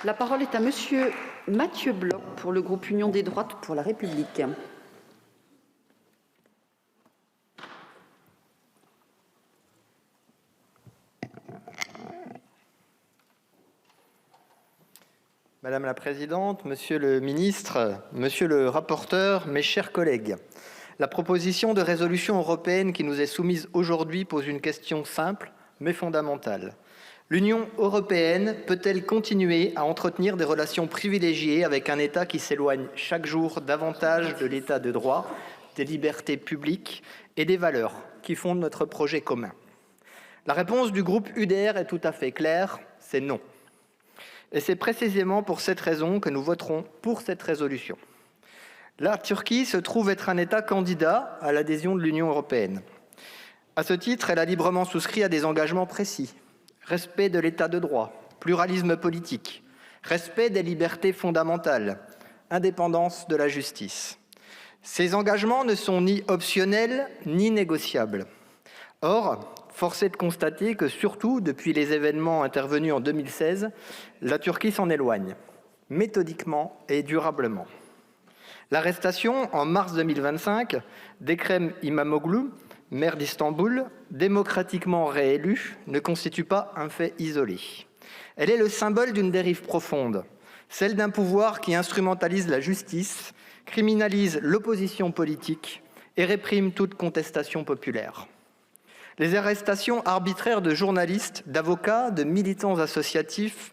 La parole est à Monsieur Mathieu Bloch pour le groupe Union des droites pour la République. Madame la Présidente, Monsieur le Ministre, Monsieur le rapporteur, mes chers collègues, la proposition de résolution européenne qui nous est soumise aujourd'hui pose une question simple mais fondamentale. L'Union européenne peut-elle continuer à entretenir des relations privilégiées avec un État qui s'éloigne chaque jour davantage de l'État de droit, des libertés publiques et des valeurs qui fondent notre projet commun? La réponse du groupe UDR est tout à fait claire, c'est non. Et c'est précisément pour cette raison que nous voterons pour cette résolution. La Turquie se trouve être un État candidat à l'adhésion de l'Union européenne. À ce titre, elle a librement souscrit à des engagements précis. Respect de l'état de droit, pluralisme politique, respect des libertés fondamentales, indépendance de la justice. Ces engagements ne sont ni optionnels ni négociables. Or, force est de constater que, surtout depuis les événements intervenus en 2016, la Turquie s'en éloigne, méthodiquement et durablement. L'arrestation, en mars 2025, d'Ekrem İmamoğlu, maire d'Istanbul, démocratiquement réélu, ne constitue pas un fait isolé. Elle est le symbole d'une dérive profonde, celle d'un pouvoir qui instrumentalise la justice, criminalise l'opposition politique et réprime toute contestation populaire. Les arrestations arbitraires de journalistes, d'avocats, de militants associatifs,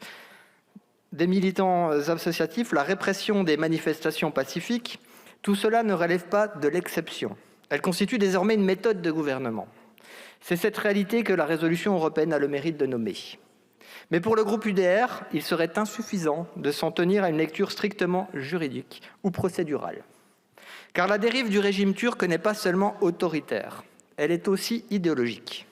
la répression des manifestations pacifiques, tout cela ne relève pas de l'exception. Elle constitue désormais une méthode de gouvernement. C'est cette réalité que la résolution européenne a le mérite de nommer. Mais pour le groupe UDR, il serait insuffisant de s'en tenir à une lecture strictement juridique ou procédurale. Car la dérive du régime turc n'est pas seulement autoritaire, elle est aussi idéologique.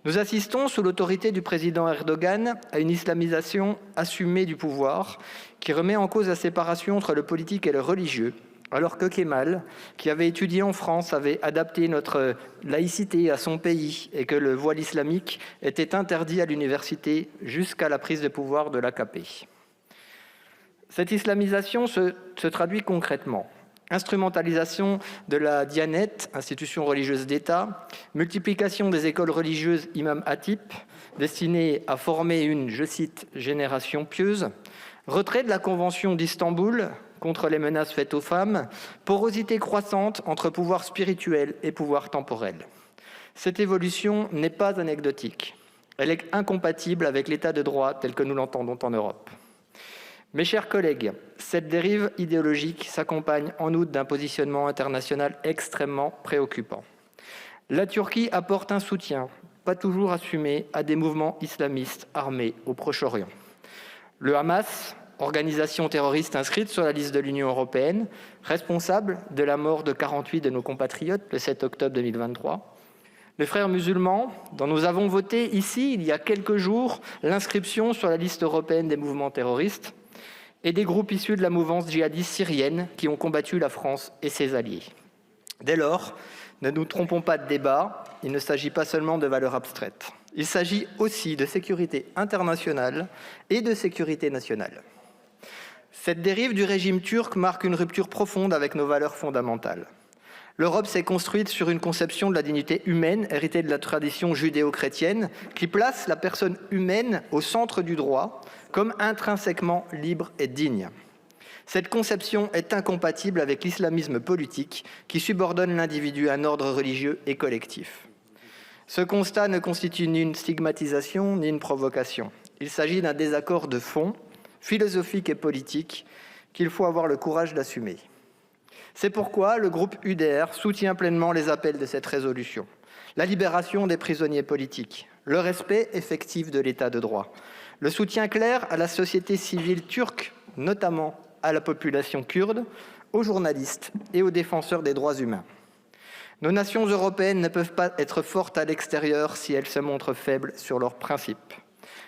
Nous assistons, sous l'autorité du président Erdogan, à une islamisation assumée du pouvoir qui remet en cause la séparation entre le politique et le religieux, alors que Kemal, qui avait étudié en France, avait adapté notre laïcité à son pays et que le voile islamique était interdit à l'université jusqu'à la prise de pouvoir de l'AKP. Cette islamisation se traduit concrètement. Instrumentalisation de la Diyanet, institution religieuse d'État, multiplication des écoles religieuses imam hatip, destinées à former une, je cite, génération pieuse, retrait de la Convention d'Istanbul contre les menaces faites aux femmes, porosité croissante entre pouvoir spirituel et pouvoir temporel. Cette évolution n'est pas anecdotique. Elle est incompatible avec l'état de droit tel que nous l'entendons en Europe. Mes chers collègues, cette dérive idéologique s'accompagne en outre d'un positionnement international extrêmement préoccupant. La Turquie apporte un soutien, pas toujours assumé, à des mouvements islamistes armés au Proche-Orient. Le Hamas, organisation terroriste inscrite sur la liste de l'Union européenne, responsable de la mort de 48 de nos compatriotes le 7 octobre 2023. Les frères musulmans, dont nous avons voté ici, il y a quelques jours, l'inscription sur la liste européenne des mouvements terroristes, et des groupes issus de la mouvance djihadiste syrienne qui ont combattu la France et ses alliés. Dès lors, ne nous trompons pas de débat, il ne s'agit pas seulement de valeurs abstraites. Il s'agit aussi de sécurité internationale et de sécurité nationale. Cette dérive du régime turc marque une rupture profonde avec nos valeurs fondamentales. L'Europe s'est construite sur une conception de la dignité humaine héritée de la tradition judéo-chrétienne qui place la personne humaine au centre du droit comme intrinsèquement libre et digne. Cette conception est incompatible avec l'islamisme politique qui subordonne l'individu à un ordre religieux et collectif. Ce constat ne constitue ni une stigmatisation ni une provocation. Il s'agit d'un désaccord de fond, philosophique et politique, qu'il faut avoir le courage d'assumer. C'est pourquoi le groupe UDR soutient pleinement les appels de cette résolution. La libération des prisonniers politiques, le respect effectif de l'état de droit, le soutien clair à la société civile turque, notamment à la population kurde, aux journalistes et aux défenseurs des droits humains. Nos nations européennes ne peuvent pas être fortes à l'extérieur si elles se montrent faibles sur leurs principes.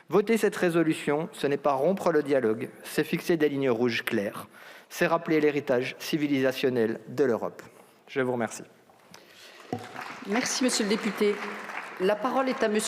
Voter cette résolution, ce n'est pas rompre le dialogue, c'est fixer des lignes rouges claires. C'est rappeler l'héritage civilisationnel de l'Europe. Je vous remercie. Merci, monsieur le député. La parole est à monsieur